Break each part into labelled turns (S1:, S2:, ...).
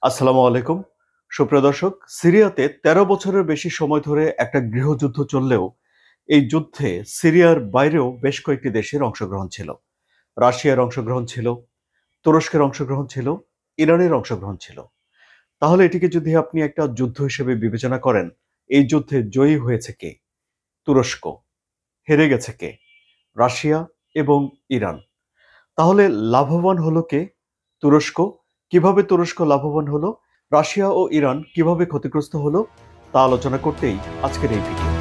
S1: আসসালামু আলাইকুম। সুপ্রিয় দর্শক, সিরিয়াতে ১৩ বছরের বেশি সময় ধরে একটা গৃহযুদ্ধ চললেও এই যুদ্ধে সিরিয়ার বাইরেও বেশ কয়েকটি দেশের অংশগ্রহণ ছিল। রাশিয়ার অংশগ্রহণ ছিল, তুরস্কের অংশগ্রহণ ছিল, ইরানের অংশগ্রহণ ছিল। তাহলে এটিকে যদি আপনি একটা যুদ্ধ হিসেবে বিবেচনা করেন, এই যুদ্ধে জয়ী হয়েছে কে? তুরস্ক। হেরে গেছে কে? রাশিয়া এবং ইরান। তাহলে লাভবান হলো কে? তুরস্ক। কিভাবে তুরস্ক লাভবান হলো? রাশিয়া ও ইরান কিভাবে ক্ষতিগ্রস্ত হলো? তা আলোচনা করতেই আজকের এই ভিডিও।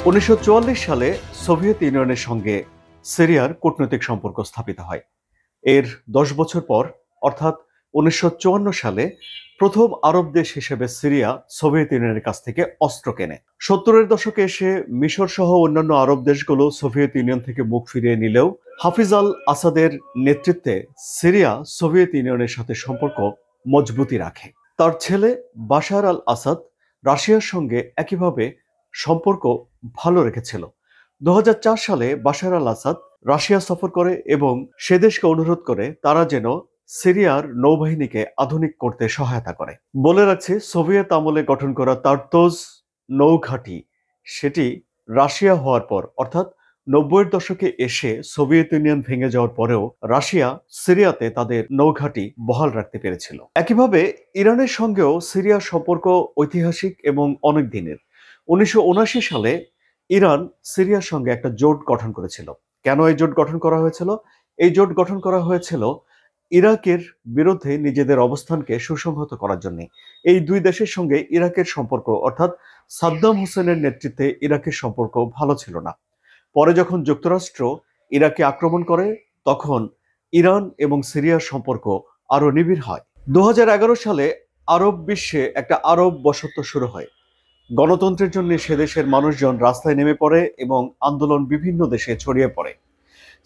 S1: ১৯৪৪ সালে সোভিয়েত ইউনিয়নের সঙ্গে সিরিয়ার কূটনৈতিক সম্পর্ক স্থাপিত হয়। এর ১০ বছর পর অর্থাৎ ১৯৫৪ সালে প্রথম আরব দেশ হিসেবে সিরিয়া সোভিয়েত ইউনিয়নের কাছ থেকে অস্ত্র কেনে। ৭০-এর দশকে এসে মিশর সহ অন্যান্য আরব দেশগুলো সোভিয়েত ইউনিয়ন থেকে মুখ ফিরিয়ে নিলেও হাফিজ আল আসাদের নেতৃত্বে সিরিয়া সোভিয়েত ইউনিয়নের সাথে সম্পর্ক মজবুতি রাখে। তার ছেলে বাশার আল আসাদ রাশিয়ার সঙ্গে একইভাবে সম্পর্ক ভালো রেখেছিল। ২০০৪ সালে বাশার আল আসাদ রাশিয়া সফর করে এবং সে দেশকে অনুরোধ করে তারা যেন সিরিয়ার নৌবাহিনীকে আধুনিক করতে সহায়তা করে। বলে রাখছে, সোভিয়েত আমলে গঠন করা তার্তোজ নৌঘাঁটি সেটি রাশিয়া হওয়ার পর অর্থাৎ ৯০-এর দশকে এসে সোভিয়েত ইউনিয়ন ভেঙে যাওয়ার পরেও রাশিয়া সিরিয়াতে তাদের নৌঘাঁটি বহাল রাখতে পেরেছিল। একইভাবে ইরানের সঙ্গেও সিরিয়ার সম্পর্ক ঐতিহাসিক এবং অনেক দিনের। ১৯৭৯ সালে ইরান সিরিয়ার সঙ্গে একটা জোট গঠন করেছিল। কেন এই জোট গঠন করা হয়েছিল? এই জোট গঠন করা হয়েছিল ইরাকের বিরুদ্ধে নিজেদের অবস্থানকে সুসংহত করার জন্য। এই দুই দেশের সঙ্গে ইরাকের সম্পর্ক অর্থাৎ সাদ্দাম হোসেনের নেতৃত্বে ইরাকের সম্পর্ক ভালো ছিল না। পরে যখন যুক্তরাষ্ট্র ইরাকে আক্রমণ করে তখন ইরান এবং সিরিয়ার সম্পর্ক আরো নিবিড় হয়। ২০১১ সালে আরব বিশ্বে একটা আরব বসন্ত শুরু হয়। গণতন্ত্রের জন্য সে দেশের মানুষজন রাস্তায় নেমে পড়ে এবং আন্দোলন বিভিন্ন দেশে ছড়িয়ে পড়ে।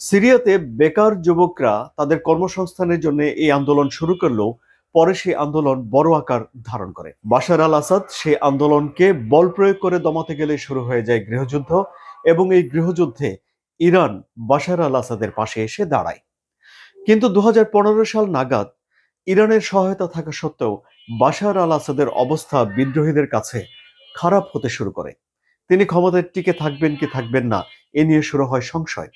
S1: সিরিয়াতে বেকার যুবকরা তাদের কর্মসংস্থানের জন্য এই আন্দোলন শুরু করলেও পরে সেই আন্দোলন বড় আকার ধারণ করে। বাশার আল আসাদ সেই আন্দোলনকে বল প্রয়োগ করে দমাতে গেলে শুরু হয়ে যায় গৃহযুদ্ধ এবং এই গৃহযুদ্ধে ইরান বাশার আল আসাদের পাশে এসে দাঁড়ায়। কিন্তু ২০১৫ সাল নাগাদ ইরানের সহায়তা থাকা সত্ত্বেও বাশার আল আসাদের অবস্থা বিদ্রোহীদের কাছে খারাপ হতে শুরু করে। তিনি ক্ষমতায় টিকে থাকবেন কি থাকবেন না এ নিয়ে শুরু হয় সংশয়।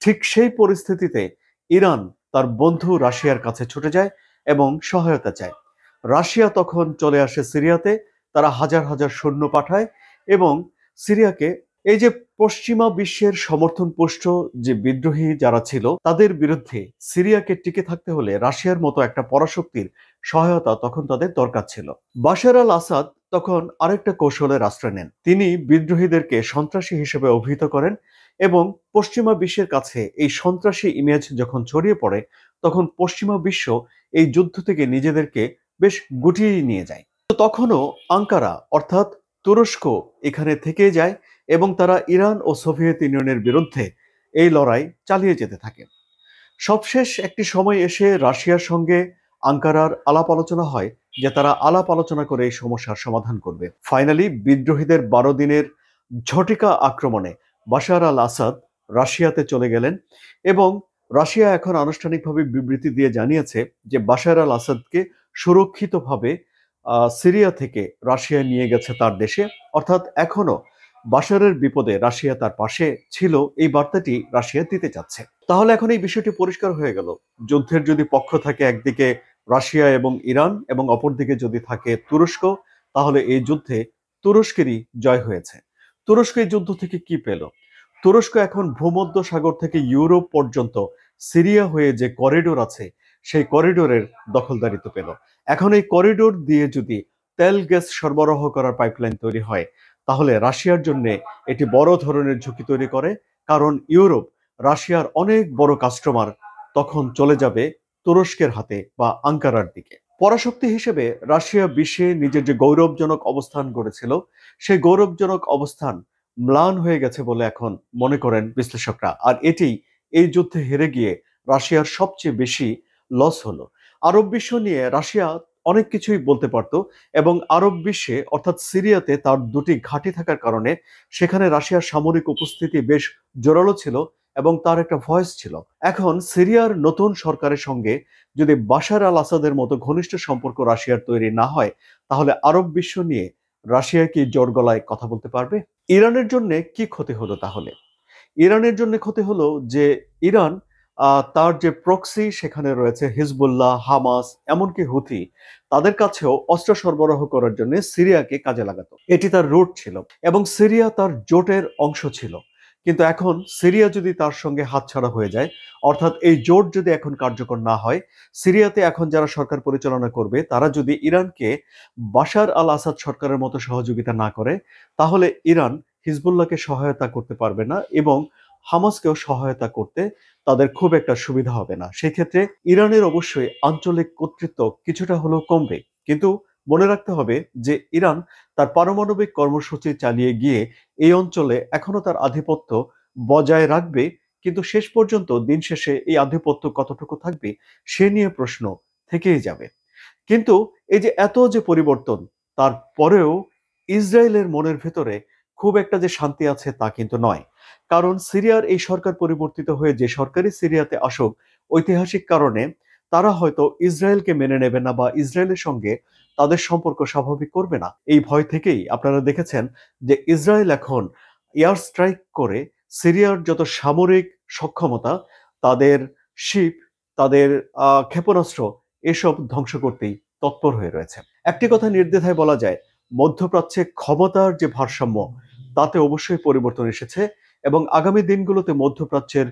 S1: ঠিক সেই পরিস্থিতিতে ইরান তার বন্ধু রাশিয়ার কাছে ছুটে যায় এবং সহায়তা চায়। রাশিয়া তখন চলে আসে সিরিয়াতে, তারা হাজার হাজার সৈন্য পাঠায় এবং সিরিয়াকে এই যে পশ্চিমা বিশ্বের সমর্থনপুষ্ট যে বিদ্রোহী যারা ছিল তাদের বিরুদ্ধে সিরিয়াকে টিকে থাকতে হলে রাশিয়ার মতো একটা পরাশক্তির সহায়তা তখন তাদের দরকার ছিল। বাশার আল আসাদ তখন আরেকটা কৌশলের আশ্রয় নেন। তিনি বিদ্রোহীদেরকে সন্ত্রাসী হিসেবে অভিহিত করেন এবং পশ্চিমা বিশ্বের কাছে এই সন্ত্রাসী ইমেজ যখন ছড়িয়ে পড়ে তখন পশ্চিমা বিশ্ব এই যুদ্ধ থেকে নিজেদেরকে বেশ গুটিয়ে নিয়ে যায়। তো তখনও আঙ্কারা অর্থাৎ তুরস্ক এখানে থেকে যায় এবং তারা ইরান ও সোভিয়েত ইউনিয়নের বিরুদ্ধে এই লড়াই চালিয়ে যেতে থাকে। সবশেষ একটি সময় এসে রাশিয়ার সঙ্গে আঙ্কারার আলাপ আলোচনা হয় যে তারা আলাপ আলোচনা করে এই সমস্যার সমাধান করবে। ফাইনালি বিদ্রোহীদের ১২ দিনের ঝটিকা আক্রমণে বাশার আল আসাদ রাশিয়াতে চলে গেলেন এবং রাশিয়া এখন আনুষ্ঠানিকভাবে বিবৃতি দিয়ে জানিয়েছে যে বাশার আল আসাদকে সুরক্ষিতভাবে সিরিয়া থেকে রাশিয়া নিয়ে গেছে তার দেশে, অর্থাৎ এখনো বাশারের বিপদে রাশিয়া তার পাশে ছিল এই বার্তাটি রাশিয়া দিতে চাচ্ছে। তাহলে এখন এই বিষয়টি পরিষ্কার হয়ে গেল, যুদ্ধের যদি পক্ষ থাকে একদিকে রাশিয়া এবং ইরান এবং অপরদিকে যদি থাকে তুরস্ক, তাহলে এই যুদ্ধে তুরস্কেরই জয় হয়েছে। তুরস্ক এই যুদ্ধ থেকে কি পেল? তুরস্ক এখন ভূমধ্য সাগর থেকে ইউরোপ পর্যন্ত সিরিয়া হয়ে যে করিডোর আছে সেই করিডোরের দখলদারিত্ব পেল। এখন এই করিডোর দিয়ে যদি তেল গ্যাস সরবরাহ করার পাইপলাইন তৈরি হয় তাহলে রাশিয়ার জন্য এটি বড় ধরনের ঝুঁকি তৈরি করে, কারণ ইউরোপ রাশিয়ার অনেক বড় কাস্টমার তখন চলে যাবে তুরস্কের হাতে বা আঙ্কারার দিকে। পরাশক্তি হিসেবে রাশিয়া বিশ্বে নিজের যে গৌরবজনক অবস্থান গড়েছিল সেই গৌরবজনক অবস্থান ম্লান হয়ে গেছে বলে এখন মনে করেন বিশ্লেষকরা। আর এটি এই যুদ্ধে হেরে গিয়ে রাশিয়ার সবচেয়ে বেশি লস হলো। আরব বিশ্ব নিয়ে রাশিয়া অনেক কিছুই বলতে পারত এবং আরব বিশ্বে অর্থাৎ সিরিয়াতে তার দুটি ঘাঁটি থাকার কারণে সেখানে রাশিয়ার সামরিক উপস্থিতি বেশ জোরালো ছিল এবং তার একটা ভয়েস ছিল। এখন সিরিয়ার নতুন সরকারের সঙ্গে যদি বাশার আল আসাদের মতো ঘনিষ্ঠ সম্পর্ক রাশিয়ার তৈরি না হয়, তাহলে আরব বিশ্ব নিয়ে রাশিয়া কি জোর গলায় কথা বলতে পারবে? ইরানের জন্য কি ক্ষতি হলো তাহলে? ইরানের জন্য ক্ষতি হলো যে ইরান তার যে প্রক্সি সেখানে রয়েছে হিজবুল্লাহ, হামাস, এমনকি হুথি, তাদের কাছেও অস্ত্র সরবরাহ করার জন্য সিরিয়াকে কাজে লাগাতো। এটি তার রুট ছিল এবং সিরিয়া তার জোটের অংশ ছিল। কিন্তু এখন সিরিয়া যদি তার সঙ্গে হাতছাড়া হয়ে যায়, অর্থাৎ এই জোট যদি এখন কার্যকর না হয়, সিরিয়াতে এখন যারা সরকার পরিচালনা করবে তারা যদি ইরানকে বাশার আল আসাদ সরকারের মতো সহযোগিতা না করে, তাহলে ইরান হিজবুল্লাহকে সহায়তা করতে পারবে না এবং হামাসকেও সহায়তা করতে তাদের খুব একটা সুবিধা হবে না। সেই ক্ষেত্রে ইরানের অবশ্যই আঞ্চলিক কর্তৃত্ব কিছুটা হলেও কমবে। কিন্তু মনে রাখতে হবে যে ইরান তার পারমাণবিক কর্মসূচি চালিয়ে গিয়ে এই অঞ্চলে এখনো তার আধিপত্য বজায় রাখবে, কিন্তু শেষ পর্যন্ত দিন শেষে এই আধিপত্য কতটুকু থাকবে সে নিয়ে প্রশ্ন থেকেই যাবে। কিন্তু এই যে এত যে পরিবর্তন, তারপরেও ইসরায়েলের মনের ভেতরে খুব একটা যে শান্তি আছে তা কিন্তু নয়। কারণ সিরিয়ার এই সরকার পরিবর্তিত হয়ে যে সরকারি সিরিয়াতে আসুক, ঐতিহাসিক কারণে তারা হয়তো ইসরায়েলকে মেনে নেবে না বা ইসরায়েলের সঙ্গে তাদের সম্পর্ক স্বাভাবিক করবে না। এই ভয় থেকেই আপনারা দেখেছেন যে ইসরায়েল এখন এয়ার স্ট্রাইক করে সিরিয়ার যত সামরিক সক্ষমতা, তাদের শিপ, তাদের ক্ষেপণাস্ত্র, এসব ধ্বংস করতেই তৎপর হয়ে রয়েছে। একটি কথা নির্দ্বিধায় বলা যায়, মধ্যপ্রাচ্যে ক্ষমতার যে ভারসাম্য তাতে অবশ্যই পরিবর্তন এসেছে এবং আগামী দিনগুলোতে মধ্যপ্রাচ্যের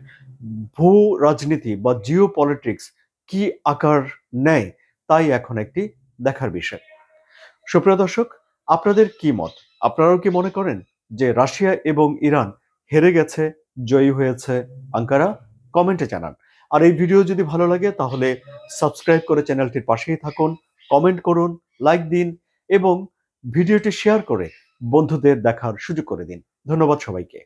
S1: ভূ রাজনীতি বা জিও পলিটিক্স কি আকার নেয় তাই এখন একটি দেখার বিষয়। সুপ্রিয় দর্শক, আপনাদের কি মত? আপনারাও কি মনে করেন যে রাশিয়া এবং ইরান হেরে গেছে, জয়ী হয়েছে আঙ্কারা? কমেন্টে জানান। আর এই ভিডিও যদি ভালো লাগে তাহলে সাবস্ক্রাইব করে চ্যানেলটির পাশেই থাকুন, কমেন্ট করুন, লাইক দিন এবং ভিডিওটি শেয়ার করে বন্ধুদের দেখার সুযোগ করে দিন। ধন্যবাদ সবাইকে।